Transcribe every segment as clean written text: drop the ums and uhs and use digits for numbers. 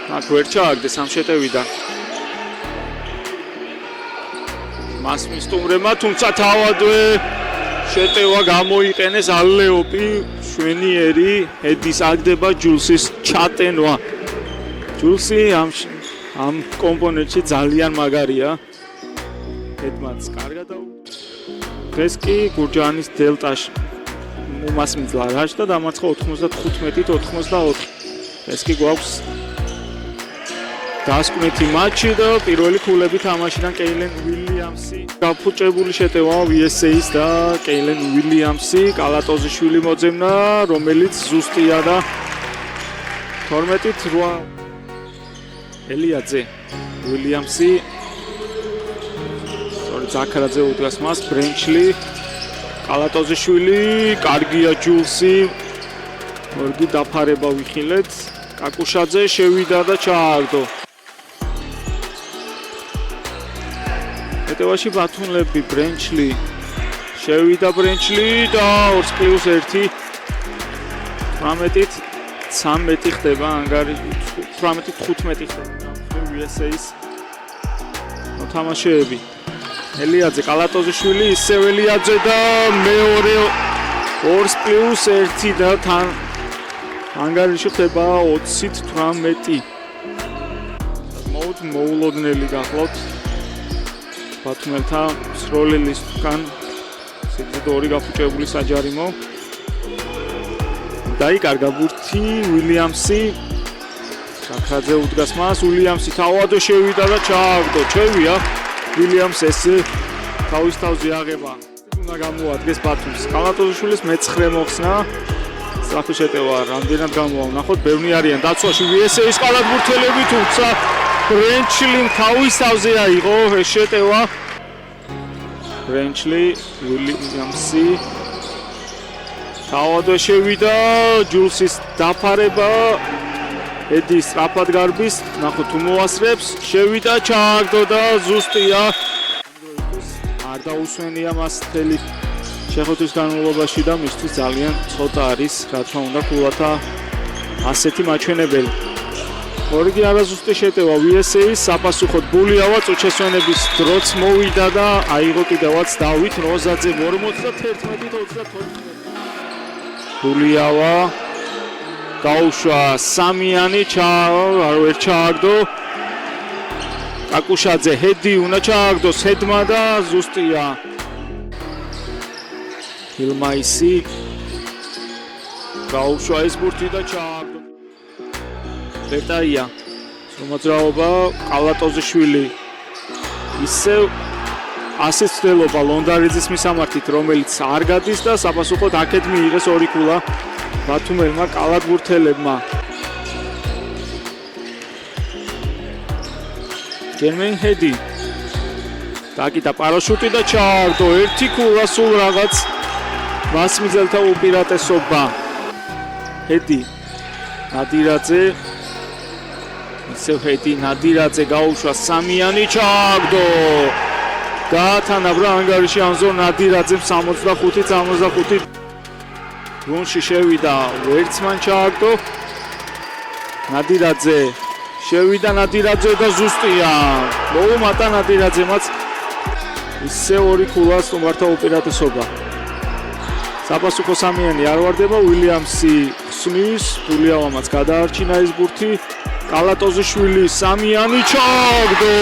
აქ ვერ ჩააგდეს ამ შეტევიდან. მას მისტუმრება, თუმცა თავადვე შეტევა გამოიყენეს ალეოპი შვენიერი ედის აგდება ჯულსის ჩატენვა. ჯულსი ამ კომპონენტში ძალიან მაგარია. ედმაც კარგად დღეს კი გურჯაანის დელტაში უმასმიძლა რაშ და დამარცხა 95-84. ეს კი გვაქვს დასკვნითი მატჩი და პირველი ქულები თამაშიდან კეილენ უილიამსი. გაფუჭებული შეტევა VSA-ის და კეილენ უილიამსი კალატოზიშვილი მოძებნა, რომელიც ზუსტია და 12-8 ელიაძე უილიამსი ზაქარაძე უდგას მას ბრენჩლი კალატოზიშვილი კარგია ჯულსი მორგი დაფარება ვიხილეთ კაკუშაძე შევიდა და ჩააგდო ეტევაში ბათუმლები ბრენჩლი შევიდა ბრენჩლი და 2+1 18-13 ხდება ანგარი 18-15 ხდება VSA-ის მოთამაშეები ელიაძე კალატოზიშვილი ისევ ელიაძე და მეორე 2+1 და თან ანგარიში ხდება 20-18 მოულოდნელი გახლავთ ბათუმელთა სროლელისგან სიგრძე ორი გაფუჭებული საჯარიმო დაიკარგა ბურთი უილიამსი ზაქარაძე უდგას მას უილიამსი თავადვე შევიდა და ჩააგდო ჩევია უილიამს ეს თავის თავზე აღება უნდა გამოადგეს ბათუმს კალატოზიშვილის მე-9 მოხსნა სწრაფი შეტევა რამდენად გამოვანახოთ ბევრი არიან დაცვაში VSA-ის კალათბურთელები თუმცა ბრენჩლი თავის თავზე აიღო ეს შეტევა ბრენჩლი უილიამსი თავადვე შევიდა ჯულსის დაფარება ედი სწრაფად გარბის ნახოთ თუ მოასრებს შევიდა ჩააგდო და ზუსტია არ დაუსვენია მას თელი შეხვედრის განმავლობაში და მისთვის ძალიან ცოტა არის რა თქმა უნდა ქულათა ასეთი მაჩვენებელი ორიგი არაზუსტი შეტევა VSA-ის საფასუხოდ ბულიავა წუჩესვენების დროც მოვიდა და აიღო კიდევაც დავით როზაძე 51-34 ბულიავა გაუშვა სამიანი ვერ ჩააგდო კაკუშაძე ჰედი უნდა ჩააგდოს ჰედმა და ზუსტია ჰილმაისი გაუშვა ეს ბურთი და ჩააგდო ბეტაია მოძრაობა კალატოზიშვილი ისევ ასისტელობა ლონდარიძის მისამართით რომელიც არ გადის და საფასუხოდ აქეთ მიიღეს ორი ქულა ბათუმელმა კალათბურთელებმა გერმენ ჰედი დაკიდა პარაშუტი და ჩააგდო ერთი ქულა სულ რაღაც მასმიძელთა უპირატესობა ჰედი ნადირაძე ისევ ჰედი ნადირაძე გაუშვა სამიანი ჩააგდო გაათანაბრა ანგარიში ანზორ ნადირაძემ 65-65 გუნში შევიდა ვერცმან ჩააგდო ნადირაძე შევიდა ნადირაძე და ზუსტია მოუმატა ნადირაძემაც ისე ორი ქულას უმართა უპირატესობა საფასუხო სამიანი არ ვარდება უილიამსი ხსნის ბულიავამაც გადაარჩინა ეს ბურთი კალატოზიშვილი სამიანი ჩააგდო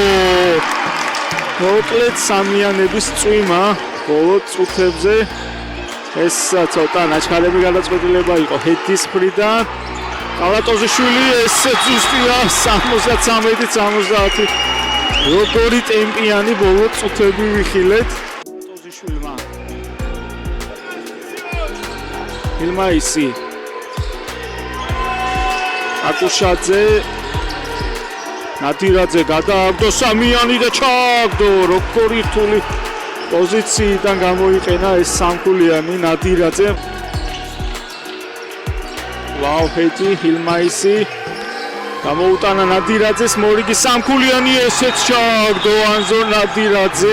მოკლედ სამიანების წვიმა ბოლო წუთებზე ეს ცოტა ნაჩქარები გადაწყვეტილება იყო ჰედის მხრიდან კალატოზიშვილი ეს ზუსტია 73-70 როგორი ტემპიანი ბოლო წუთები ვიხილეთ კალატოზიშვილმა ჰილმაისი აკუშაძე ნადირაძე გადააგდო სამიანი და ჩააგდო როგორი რთული პოზიციიდან გამოიყენა ეს სამქულიანი ნადირაძე ვაუ ჰედი ჰილმაისი გამოუტანა ნადირაძეს მორიგი სამქულიანი ესეც ჩააგდო ანზორ ნადირაძე